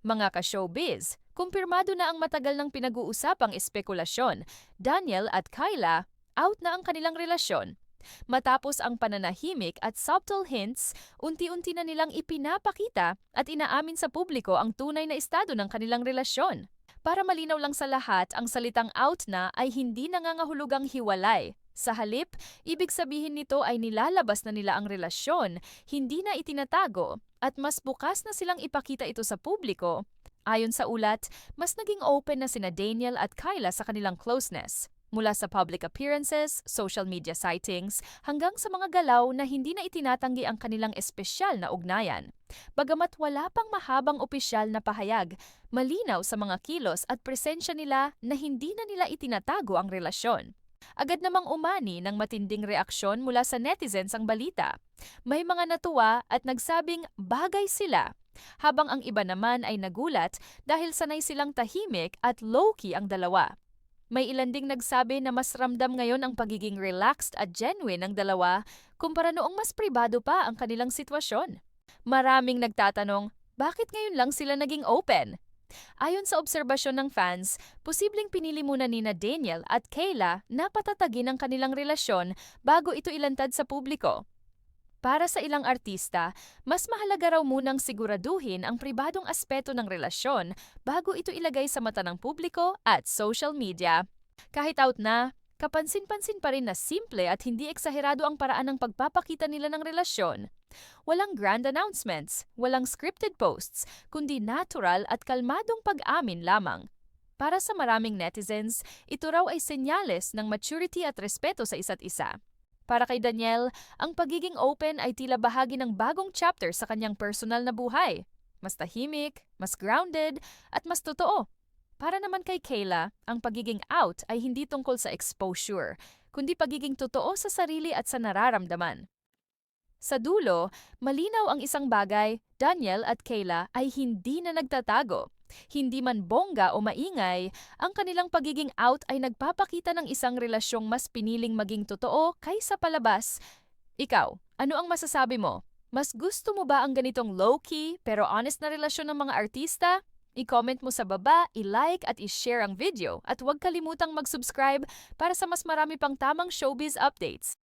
Mga ka-showbiz, kumpirmado na ang matagal ng pinag-uusapang espekulasyon. Daniel at Kyla, out na ang kanilang relasyon. Matapos ang pananahimik at subtle hints, unti-unti na nilang ipinapakita at inaamin sa publiko ang tunay na estado ng kanilang relasyon. Para malinaw lang sa lahat, ang salitang out na ay hindi nangangahulugang hiwalay. Sa halip, ibig sabihin nito ay nilalabas na nila ang relasyon, hindi na itinatago, at mas bukas na silang ipakita ito sa publiko. Ayon sa ulat, mas naging open na sina Daniel at Kyla sa kanilang closeness. Mula sa public appearances, social media sightings, hanggang sa mga galaw na hindi na itinatanggi ang kanilang espesyal na ugnayan. Bagamat wala pang mahabang opisyal na pahayag, malinaw sa mga kilos at presensya nila na hindi na nila itinatago ang relasyon. Agad namang umani ng matinding reaksyon mula sa netizens ang balita. May mga natuwa at nagsabing bagay sila, habang ang iba naman ay nagulat dahil sanay silang tahimik at low-key ang dalawa. May ilan ding nagsabi na mas ramdam ngayon ang pagiging relaxed at genuine ng dalawa kumpara noong mas pribado pa ang kanilang sitwasyon. Maraming nagtatanong, bakit ngayon lang sila naging open? Ayon sa obserbasyon ng fans, posibleng pinili muna nina Daniel at Kyla na patatagin ang kanilang relasyon bago ito ilantad sa publiko. Para sa ilang artista, mas mahalaga raw munang siguraduhin ang pribadong aspeto ng relasyon bago ito ilagay sa mata ng publiko at social media. Kahit out na, kapansin-pansin pa rin na simple at hindi eksaherado ang paraan ng pagpapakita nila ng relasyon. Walang grand announcements, walang scripted posts, kundi natural at kalmadong pag-amin lamang. Para sa maraming netizens, ito raw ay senyales ng maturity at respeto sa isa't isa. Para kay Daniel, ang pagiging open ay tila bahagi ng bagong chapter sa kanyang personal na buhay. Mas tahimik, mas grounded, at mas totoo. Para naman kay Kyla, ang pagiging out ay hindi tungkol sa exposure, kundi pagiging totoo sa sarili at sa nararamdaman. Sa dulo, malinaw ang isang bagay, Daniel at Kyla ay hindi na nagtatago. Hindi man bongga o maingay, ang kanilang pagiging out ay nagpapakita ng isang relasyong mas piniling maging totoo kaysa palabas. Ikaw, ano ang masasabi mo? Mas gusto mo ba ang ganitong low-key pero honest na relasyon ng mga artista? I-comment mo sa baba, i-like at i-share ang video at huwag kalimutang mag-subscribe para sa mas marami pang tamang showbiz updates.